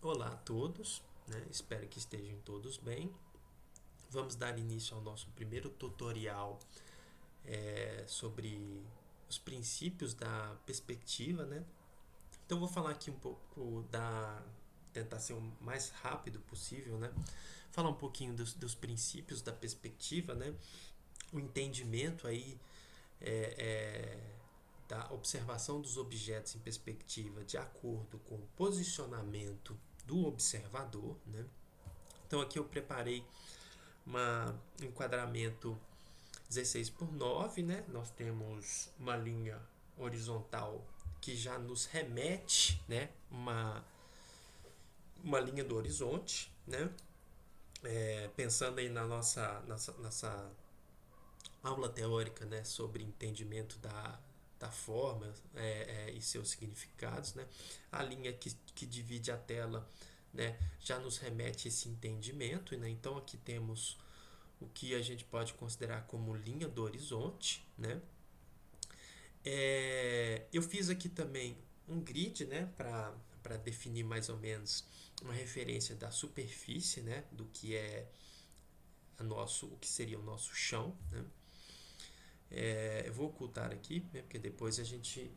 Olá a todos, né? Espero que estejam todos bem. Vamos dar início ao nosso primeiro tutorial sobre os princípios da perspectiva, né? Então vou falar aqui um pouco tentar ser o mais rápido possível, né? Falar um pouquinho dos princípios da perspectiva, né? O entendimento aí da observação dos objetos em perspectiva de acordo com o posicionamento do observador, né? Então aqui eu preparei um enquadramento 16:9, né? Nós temos uma linha horizontal que já nos remete, né? Uma linha do horizonte, né? Pensando aí na nossa aula teórica, né? Sobre entendimento da forma e seus significados, né? A linha que divide a tela, né? Já nos remete a esse entendimento, né? Então aqui temos o que a gente pode considerar como linha do horizonte, né? Eu fiz aqui também um grid, né, para definir mais ou menos uma referência da superfície, né, do que é o que seria o nosso chão, né? Eu vou ocultar aqui, né, porque depois a gente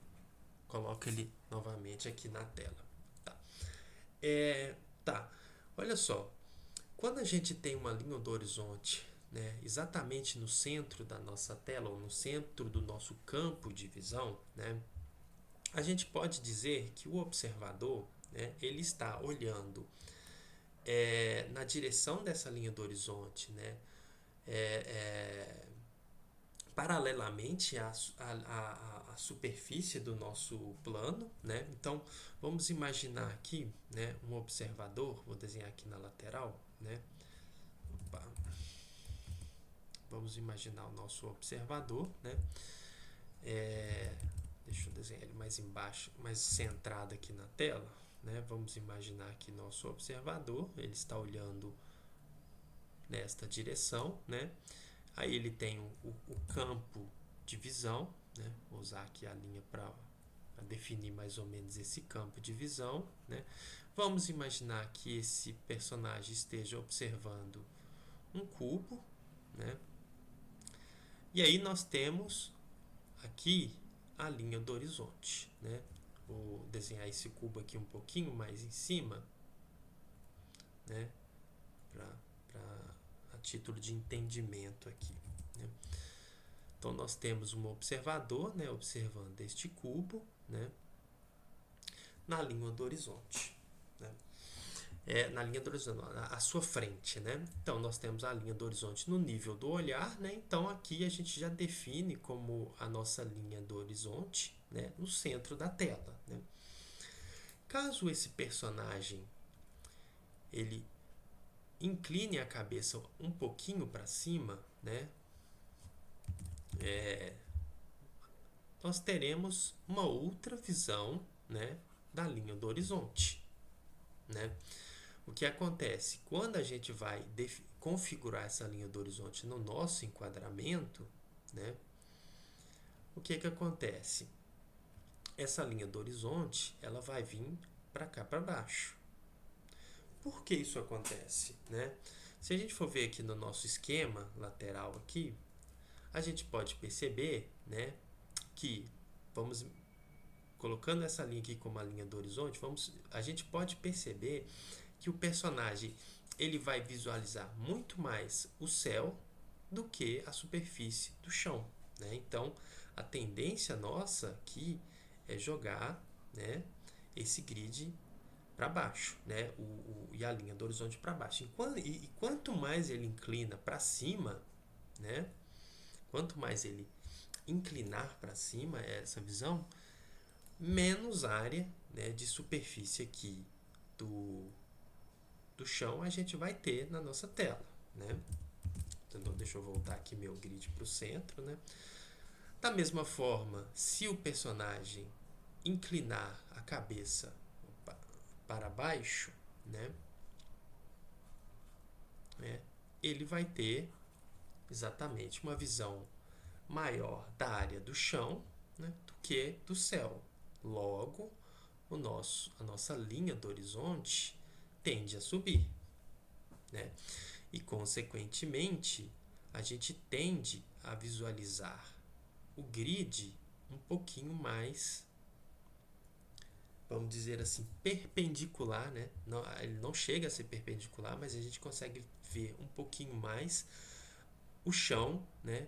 coloca ele novamente aqui na tela. Tá. Tá. Olha só, quando a gente tem uma linha do horizonte, né, exatamente no centro da nossa tela ou no centro do nosso campo de visão, né, a gente pode dizer que o observador, né, ele está olhando na direção dessa linha do horizonte, né, é, é, paralelamente à superfície do nosso plano, né? Então vamos imaginar aqui, né, um observador. Vou desenhar aqui na lateral, né? Opa. Vamos imaginar o nosso observador, né? Deixa eu desenhar ele mais embaixo, mais centrado aqui na tela, né? Vamos imaginar que nosso observador ele está olhando nesta direção, né? Aí ele tem o campo de visão, né? Vou usar aqui a linha para definir mais ou menos esse campo de visão, né? Vamos imaginar que esse personagem esteja observando um cubo, né? E aí nós temos aqui a linha do horizonte, né? Vou desenhar esse cubo aqui um pouquinho mais em cima, né? A título de entendimento aqui, né? Então nós temos um observador, né, observando este cubo, né, na linha do horizonte, né? Na linha do horizonte, à sua frente, né? Então nós temos a linha do horizonte no nível do olhar, né? Então aqui a gente já define como a nossa linha do horizonte, né, no centro da tela, né? Caso esse personagem ele incline a cabeça um pouquinho para cima, né? Nós teremos uma outra visão, né, da linha do horizonte, né? O que acontece quando a gente vai configurar essa linha do horizonte no nosso enquadramento, né? O que acontece? Essa linha do horizonte ela vai vir para cá para baixo. Por que isso acontece, né? Se a gente for ver aqui no nosso esquema lateral aqui, a gente pode perceber, né, que vamos colocando essa linha aqui como a linha do horizonte, a gente pode perceber que o personagem ele vai visualizar muito mais o céu do que a superfície do chão, né? Então a tendência nossa aqui é jogar, né, esse grid para baixo, né? E a linha do horizonte para baixo. E quanto mais ele inclina para cima, né? Quanto mais ele inclinar para cima essa visão, menos área, né, de superfície aqui do chão a gente vai ter na nossa tela, né? Então deixa eu voltar aqui meu grid para o centro, né? Da mesma forma, se o personagem inclinar a cabeça para baixo, né, ele vai ter exatamente uma visão maior da área do chão, né, do que do céu. Logo, a nossa linha do horizonte tende a subir, né? E, consequentemente, a gente tende a visualizar o grid um pouquinho mais, vamos dizer assim, perpendicular, né? Não, ele não chega a ser perpendicular, mas a gente consegue ver um pouquinho mais o chão, né?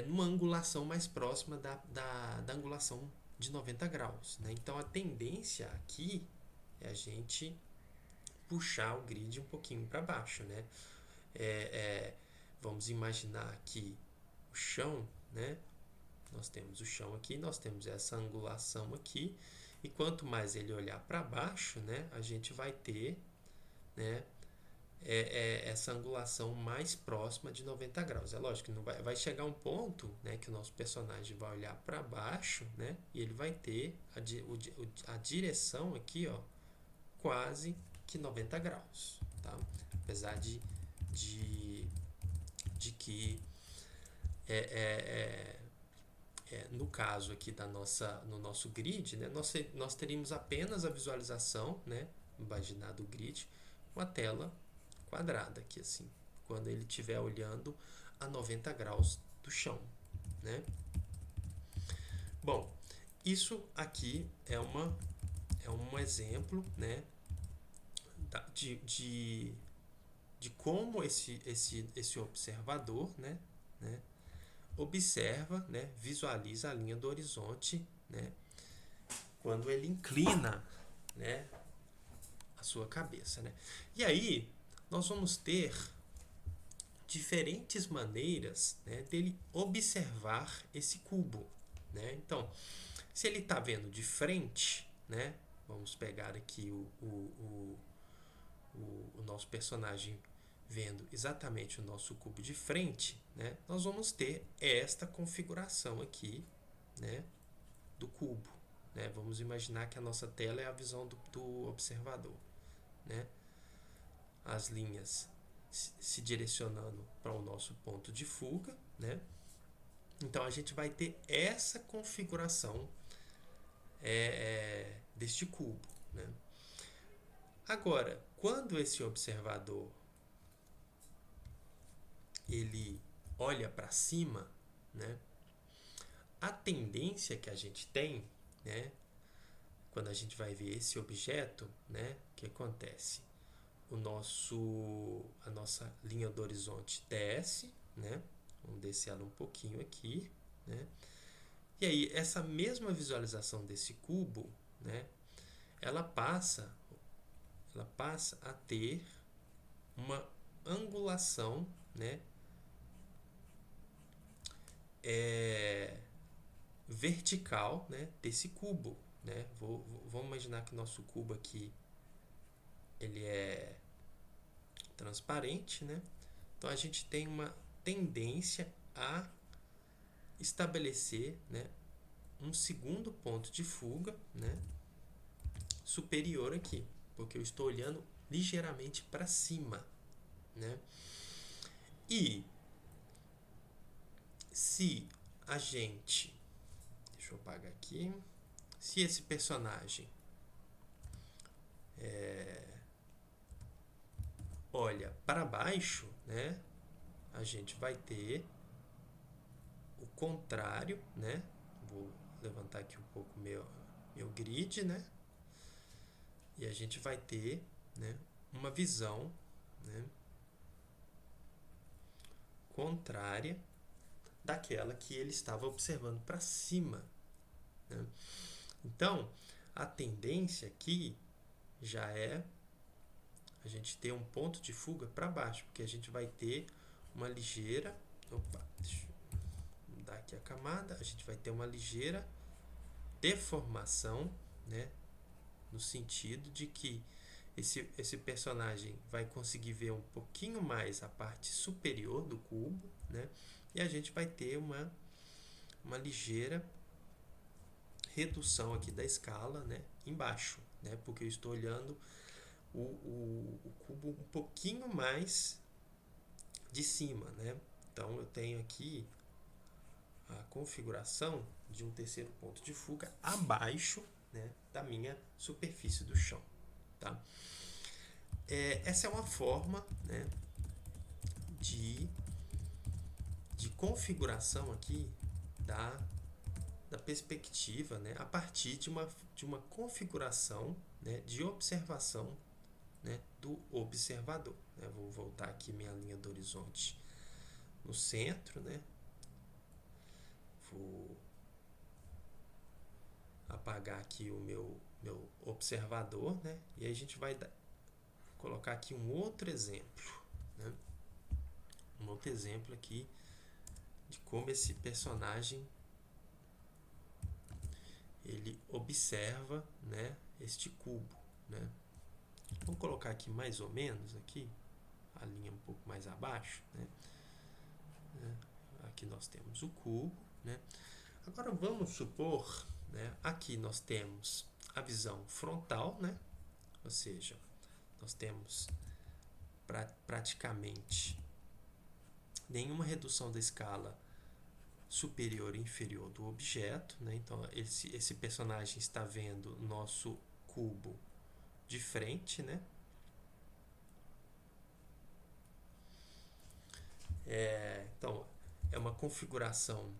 Numa angulação mais próxima da angulação de 90 graus, né? Então, a tendência aqui é a gente puxar o grid um pouquinho para baixo, né? Vamos imaginar aqui o chão, né? Nós temos o chão aqui, nós temos essa angulação aqui, e quanto mais ele olhar para baixo, né, a gente vai ter, né, essa angulação mais próxima de 90 graus. É lógico que não vai chegar um ponto, né, que o nosso personagem vai olhar para baixo, né, e ele vai ter a direção aqui, ó, quase que 90 graus, tá? Apesar de que no caso aqui no nosso grid, né, nós teríamos apenas a visualização, né, imaginar do grid, uma tela quadrada aqui assim, quando ele estiver olhando a 90 graus do chão, né? Bom, isso aqui é um exemplo, né, de como esse observador, né, observa, né, visualiza a linha do horizonte, né, quando ele inclina, né, a sua cabeça, né? E aí nós vamos ter diferentes maneiras, né, dele observar esse cubo, né? Então, se ele está vendo de frente, né, vamos pegar aqui o nosso personagem vendo exatamente o nosso cubo de frente, né, nós vamos ter esta configuração aqui, né, do cubo, né? Vamos imaginar que a nossa tela é a visão do observador, né? As linhas se direcionando para o nosso ponto de fuga, né? Então a gente vai ter essa configuração deste cubo, né? Agora, quando esse observador ele olha para cima, né? A tendência que a gente tem, né? Quando a gente vai ver esse objeto, né? O que acontece? A nossa linha do horizonte desce, né? Vamos descer ela um pouquinho aqui, né? E aí essa mesma visualização desse cubo, né? Ela passa a ter uma angulação, né? Vertical, né? Desse cubo, né? Vamos imaginar que nosso cubo aqui ele é transparente, né? Então a gente tem uma tendência a estabelecer, né, um segundo ponto de fuga, né, superior aqui, porque eu estou olhando ligeiramente para cima, né? E se a gente, deixa eu apagar aqui, se esse personagem olha para baixo, né, a gente vai ter o contrário, né? Vou levantar aqui um pouco meu grid, né? E a gente vai ter, né, uma visão, né, contrária daquela que ele estava observando para cima, né? Então, a tendência aqui já é a gente ter um ponto de fuga para baixo, porque a gente vai ter uma ligeira... deixa eu mudar aqui a camada. A gente vai ter uma ligeira deformação, né? No sentido de que esse personagem vai conseguir ver um pouquinho mais a parte superior do cubo, né? E a gente vai ter uma ligeira redução aqui da escala, né, embaixo, né? Porque eu estou olhando o cubo um pouquinho mais de cima, né? Então eu tenho aqui a configuração de um terceiro ponto de fuga abaixo, né, da minha superfície do chão, tá? essa é uma forma, né, de, de configuração aqui da, da perspectiva, né, a partir de uma configuração, né, de observação, né, do observador. Né? Vou voltar aqui minha linha do horizonte no centro, né? Vou apagar aqui o meu observador, né? E aí a gente vai colocar aqui um outro exemplo, né? Um outro exemplo aqui de como esse personagem ele observa, né, este cubo, né? Vamos colocar aqui mais ou menos aqui a linha um pouco mais abaixo, né? Aqui nós temos o cubo, né? Agora vamos supor, né, aqui nós temos a visão frontal, né? Ou seja, nós temos praticamente nenhuma redução da escala superior e inferior do objeto, né? Então esse personagem está vendo nosso cubo de frente, né? Então é uma configuração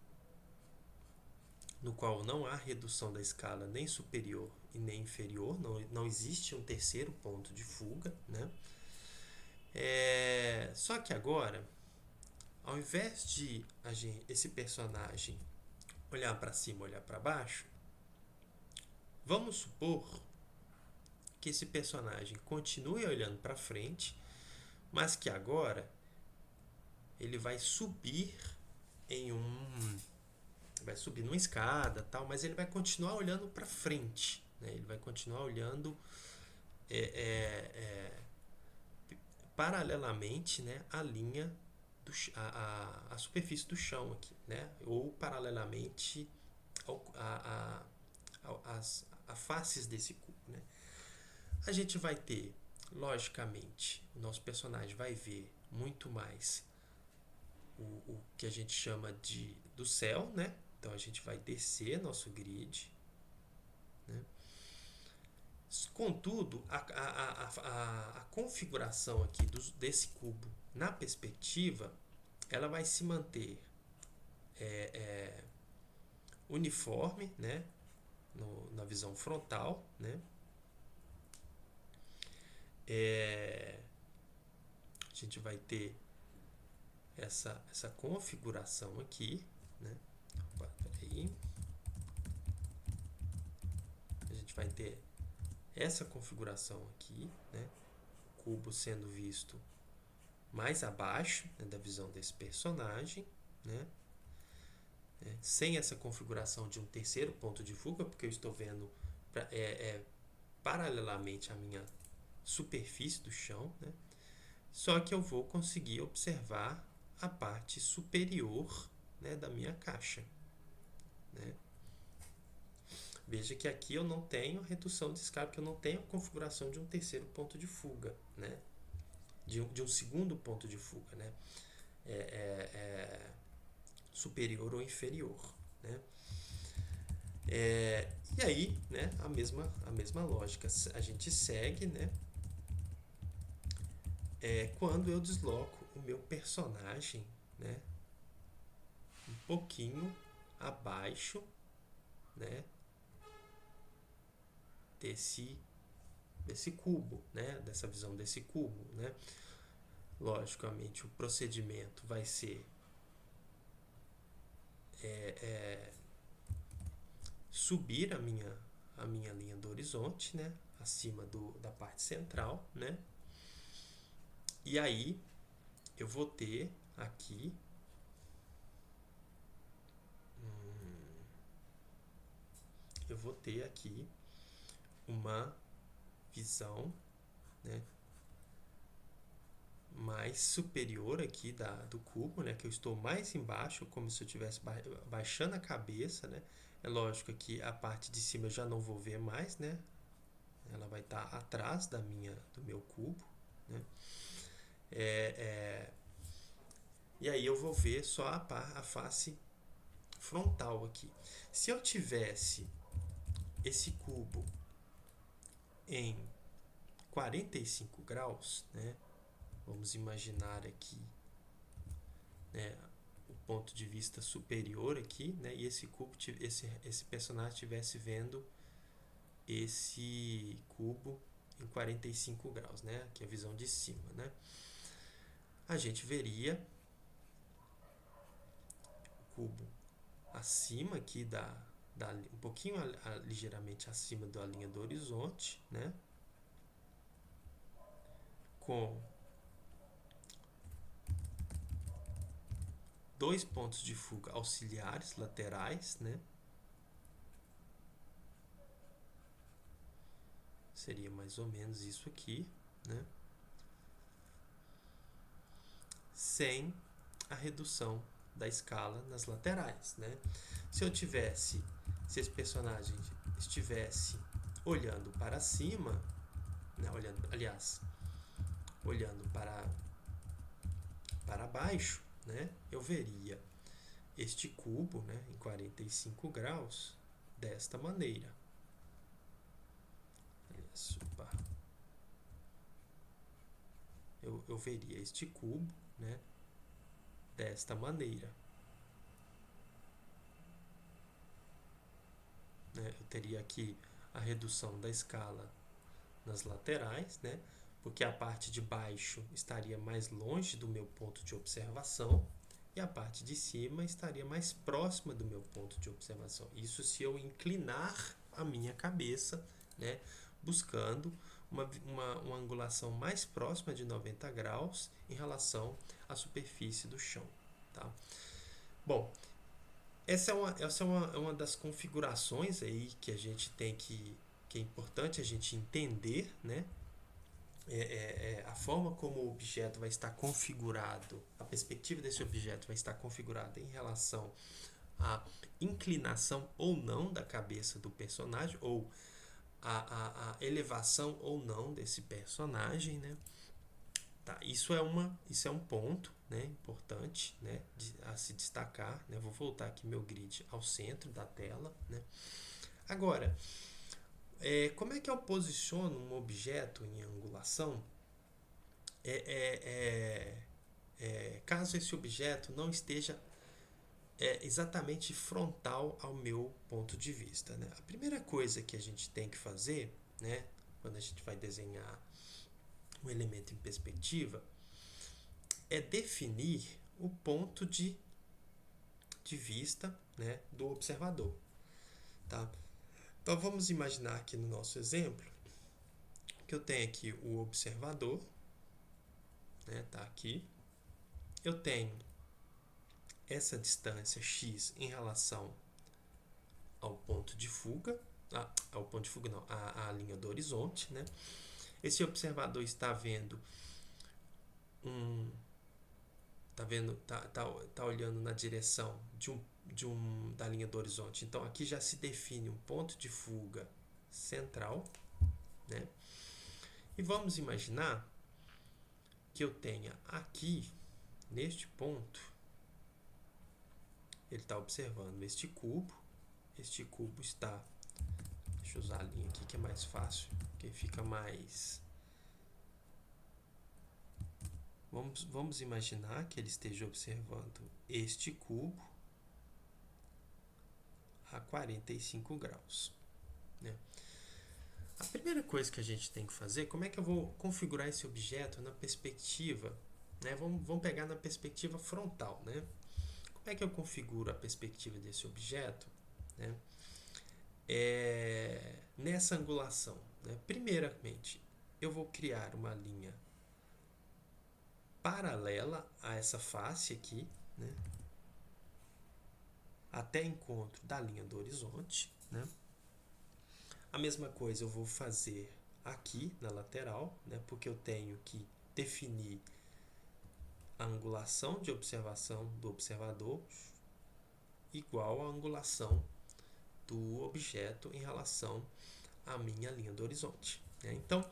no qual não há redução da escala nem superior e nem inferior, não existe um terceiro ponto de fuga, né? Só que agora, ao invés de esse personagem olhar para cima, olhar para baixo, vamos supor que esse personagem continue olhando para frente, mas que agora ele vai subir vai subir numa escada, tal, mas ele vai continuar olhando para frente, né? Ele vai continuar olhando é, é, é, paralelamente, né, à linha a superfície do chão aqui, né? Ou paralelamente a faces desse cubo, né? A gente vai ter, logicamente, o nosso personagem vai ver muito mais o que a gente chama do céu, né? Então a gente vai descer nosso grid, né? Contudo, a configuração aqui desse cubo na perspectiva, ela vai se manter uniforme, né? Na visão frontal, né? A gente vai ter essa configuração aqui, né? Peraí. A gente vai ter essa configuração aqui, né? O cubo sendo visto mais abaixo, né, da visão desse personagem, né? Sem essa configuração de um terceiro ponto de fuga, porque eu estou vendo paralelamente à minha superfície do chão, né? Só que eu vou conseguir observar a parte superior, né, da minha caixa, né? Veja que aqui eu não tenho redução de escala, porque eu não tenho a configuração de um terceiro ponto de fuga, né? De um segundo ponto de fuga, né? Superior ou inferior, né? E aí, né, a mesma lógica a gente segue, né? Quando eu desloco o meu personagem, né, um pouquinho abaixo, né, desse cubo, né, dessa visão desse cubo, né? Logicamente, o procedimento vai ser subir a minha linha do horizonte, né, acima da parte central, né? E aí eu vou ter aqui uma visão, né, mais superior aqui do cubo, né, que eu estou mais embaixo, como se eu estivesse baixando a cabeça, né? É lógico que a parte de cima eu já não vou ver mais, né? Ela vai estar atrás do meu cubo, né? E aí eu vou ver só a face frontal aqui. Se eu tivesse esse cubo em 45 graus, né? Vamos imaginar aqui, né, o ponto de vista superior aqui, né? E esse cubo, esse personagem estivesse vendo esse cubo em 45 graus, né? Aqui é a visão de cima, né? A gente veria o cubo acima aqui um pouquinho ligeiramente acima da linha do horizonte, né? Com dois pontos de fuga auxiliares laterais, né? Seria mais ou menos isso aqui, né? Sem a redução da escala nas laterais, né? Se esse personagem estivesse olhando para cima, né? Olhando para baixo, né? Eu veria este cubo, né, em 45 graus desta maneira. Eu veria este cubo, né, desta maneira. Né? Eu teria aqui a redução da escala nas laterais, né? Porque a parte de baixo estaria mais longe do meu ponto de observação e a parte de cima estaria mais próxima do meu ponto de observação. Isso se eu inclinar a minha cabeça, né? Buscando uma angulação mais próxima de 90 graus em relação à superfície do chão. Tá? Bom, essa é uma das configurações aí que a gente tem que é importante a gente entender, né? A forma como o objeto vai estar configurado, a perspectiva desse objeto vai estar configurada em relação à inclinação ou não da cabeça do personagem, ou a elevação ou não desse personagem, né? Tá, isso é um ponto, né, importante, né, a se destacar, né? Vou voltar aqui meu grid ao centro da tela, né? Agora, como é que eu posiciono um objeto em angulação caso esse objeto não esteja exatamente frontal ao meu ponto de vista, né? A primeira coisa que a gente tem que fazer, né, quando a gente vai desenhar um elemento em perspectiva, é definir o ponto de vista, né, do observador. Tá? Então vamos imaginar aqui no nosso exemplo que eu tenho aqui o observador, né, tá aqui. Eu tenho essa distância x em relação ao ponto de fuga, ao ponto de fuga não, à linha do horizonte, né? Esse observador está vendo tá olhando na direção da linha do horizonte. Então aqui já se define um ponto de fuga central, né? E vamos imaginar que eu tenha aqui, neste ponto, ele está observando este cubo está, deixa eu usar a linha aqui que é mais fácil, que fica mais, vamos imaginar que ele esteja observando este cubo a 45 graus, né? A primeira coisa que a gente tem que fazer, como é que eu vou configurar esse objeto na perspectiva, né? Vamos pegar na perspectiva frontal, né? Como é que eu configuro a perspectiva desse objeto, né? Nessa angulação, né? Primeiramente, eu vou criar uma linha paralela a essa face aqui, né? Até encontro da linha do horizonte, né? A mesma coisa eu vou fazer aqui na lateral, né? Porque eu tenho que definir a angulação de observação do observador igual à angulação do objeto em relação à minha linha do horizonte, né? Então,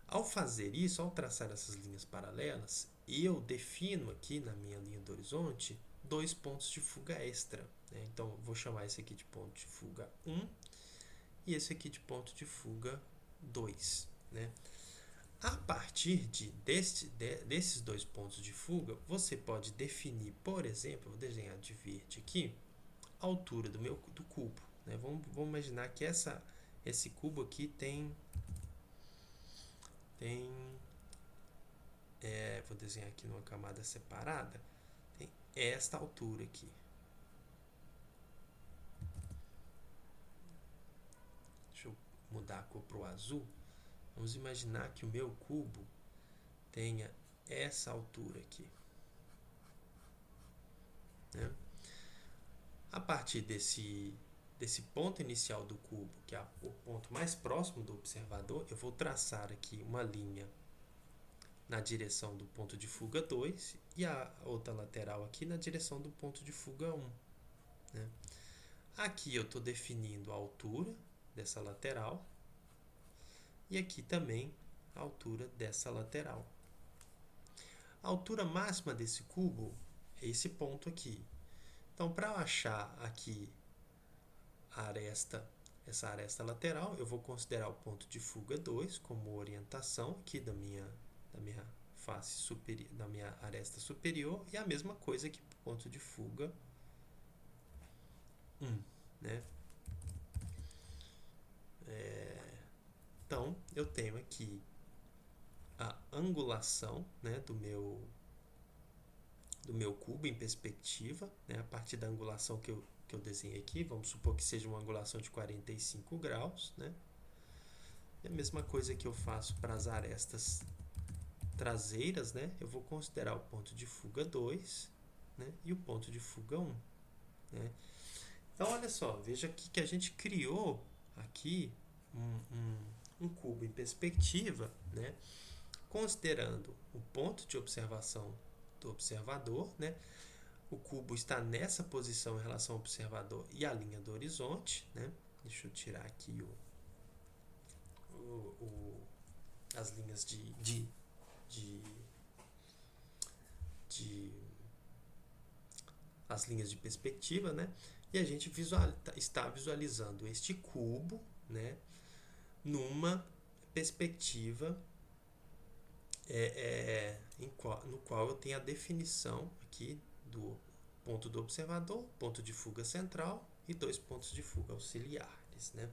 ao fazer isso, ao traçar essas linhas paralelas, eu defino aqui na minha linha do horizonte dois pontos de fuga extra, né? Então, vou chamar esse aqui de ponto de fuga 1 e esse aqui de ponto de fuga 2, né? A partir desses dois pontos de fuga, você pode definir, por exemplo, vou desenhar de verde aqui, a altura do cubo. Né? Vamos imaginar que esse cubo aqui vou desenhar aqui numa camada separada, tem esta altura aqui. Deixa eu mudar a cor para o azul. Vamos imaginar que o meu cubo tenha essa altura aqui. Né? A partir desse ponto inicial do cubo, que é o ponto mais próximo do observador, eu vou traçar aqui uma linha na direção do ponto de fuga 2 e a outra lateral aqui na direção do ponto de fuga 1. Né? Aqui eu estou definindo a altura dessa lateral e aqui também a altura dessa lateral. A altura máxima desse cubo é esse ponto aqui. Então, para eu achar aqui essa aresta lateral, eu vou considerar o ponto de fuga 2 como orientação aqui da minha face superior, da minha aresta superior, e a mesma coisa aqui para o ponto de fuga 1. Né? Então, eu tenho aqui a angulação, né, do meu cubo em perspectiva, né, a partir da angulação que eu desenhei aqui, vamos supor que seja uma angulação de 45 graus, né? E a mesma coisa que eu faço para as arestas traseiras, né? Eu vou considerar o ponto de fuga 2, né, e o ponto de fuga 1. Né? Então, olha só, veja aqui que a gente criou aqui um cubo em perspectiva, né, considerando o ponto de observação do observador, né? O cubo está nessa posição em relação ao observador e a linha do horizonte, né? Deixa eu tirar aqui as linhas as linhas de perspectiva, né? E a gente está visualizando este cubo, né, numa perspectiva no qual eu tenho a definição aqui do ponto do observador, ponto de fuga central e dois pontos de fuga auxiliares. Né?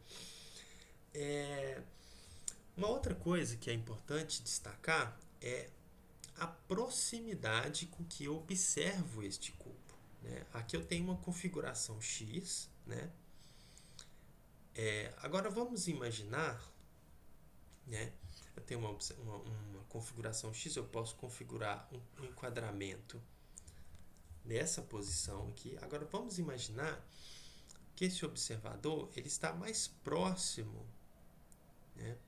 Uma outra coisa que é importante destacar é a proximidade com que eu observo este cubo. Né? Aqui eu tenho uma configuração X. Né? Agora vamos imaginar, né? Eu tenho uma configuração X, eu posso configurar um enquadramento nessa posição aqui. Agora vamos imaginar que esse observador ele está mais próximo, né?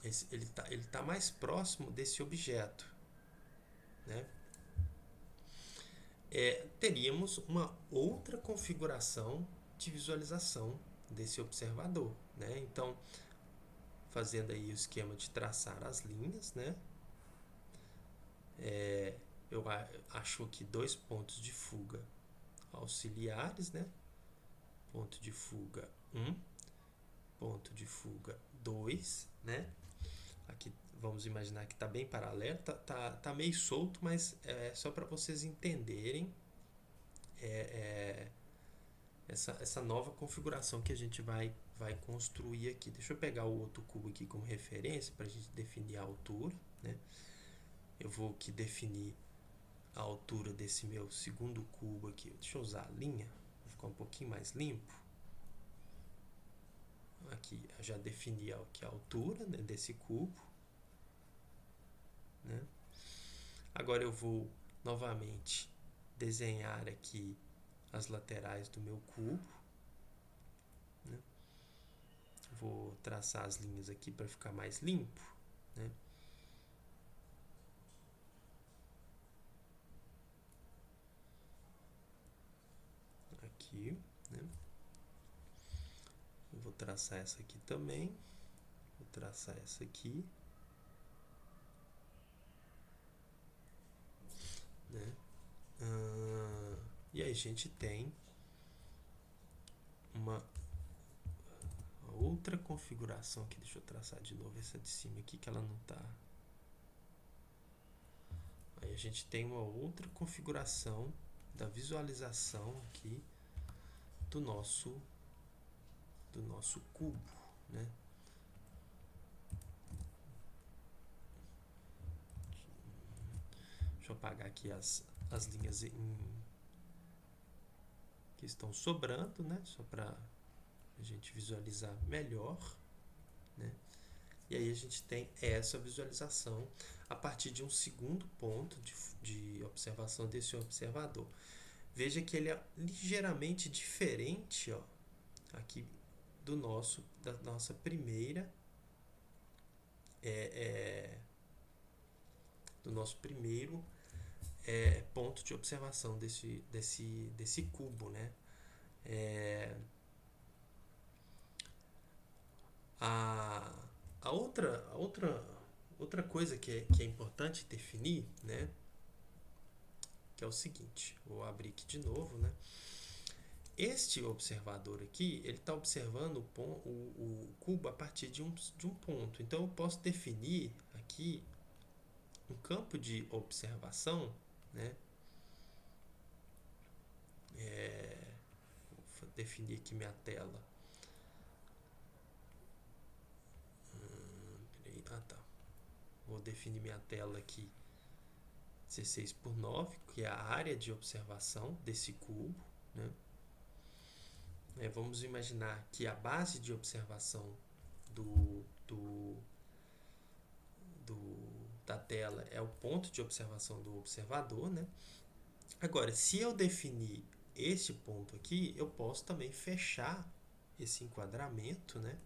Ele está mais próximo desse objeto, né? Teríamos uma outra configuração de visualização desse observador, né? Então, fazendo aí o esquema de traçar as linhas, né? Eu acho aqui dois pontos de fuga auxiliares, né? Ponto de fuga 1, ponto de fuga 2, né? Aqui vamos imaginar que está bem paralelo, tá meio solto, mas é só para vocês entenderem essa nova configuração que a gente vai construir aqui. Deixa eu pegar o outro cubo aqui como referência para a gente definir a altura, né? Eu vou aqui definir a altura desse meu segundo cubo aqui. Deixa eu usar a linha, vai ficar um pouquinho mais limpo. Aqui eu já defini aqui a altura, né, desse cubo. Né? Agora eu vou novamente desenhar aqui as laterais do meu cubo. Né? Vou traçar as linhas aqui para ficar mais limpo. Né? Aqui, né? Eu vou traçar essa aqui também. Vou traçar essa aqui. Né? E aí a gente tem uma... uma outra configuração aqui. Deixa eu traçar de novo essa de cima aqui, que ela não está. Aí a gente tem uma outra configuração da visualização aqui do nosso cubo, né? Deixa eu apagar aqui as linhas que estão sobrando, né? Só para a gente visualizar melhor, né? E aí a gente tem essa visualização a partir de um segundo ponto de observação desse observador. Veja que ele é ligeiramente diferente, ó, aqui da nossa primeira do nosso primeiro ponto de observação desse cubo, né? A outra coisa que é importante definir, né? Que é o seguinte, vou abrir aqui de novo, né? Este observador aqui, ele está observando o cubo a partir de um ponto. Então, eu posso definir aqui um campo de observação, né? Vou definir aqui minha tela. Tá. Vou definir minha tela aqui 16:9, que é a área de observação desse cubo, né? Vamos imaginar que a base de observação da tela é o ponto de observação do observador, né? Agora, se eu definir este ponto aqui, eu posso também fechar esse enquadramento, né?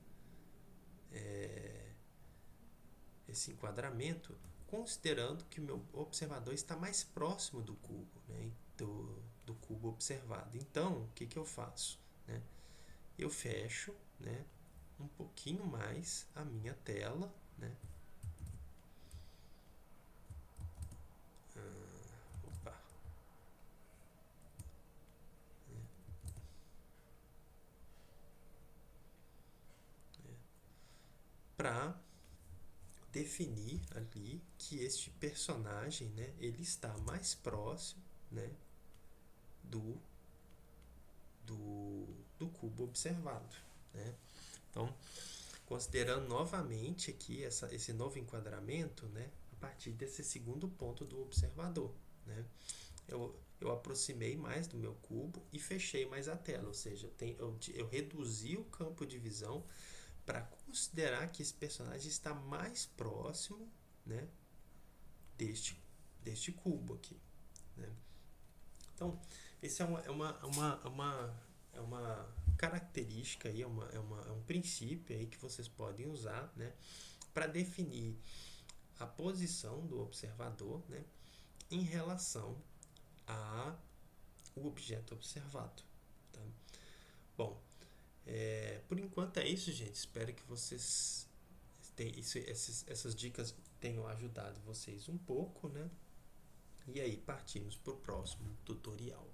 Esse enquadramento, considerando que o meu observador está mais próximo do cubo, né? do cubo observado. Então, o que eu faço? Né? Eu fecho, né, um pouquinho mais a minha tela, né? Para definir ali que este personagem, né, ele está mais próximo, né, do cubo observado, né? Então, considerando novamente aqui esse novo enquadramento, né, a partir desse segundo ponto do observador, né? Eu aproximei mais do meu cubo e fechei mais a tela, ou seja, eu reduzi o campo de visão para considerar que esse personagem está mais próximo, né, deste cubo aqui, né? Então, esse é uma característica aí, é um princípio aí que vocês podem usar, né, para definir a posição do observador, né, em relação a o objeto observado, tá? Bom, por enquanto é isso, gente. Espero que vocês essas dicas tenham ajudado vocês um pouco, né? E aí partimos para o próximo tutorial.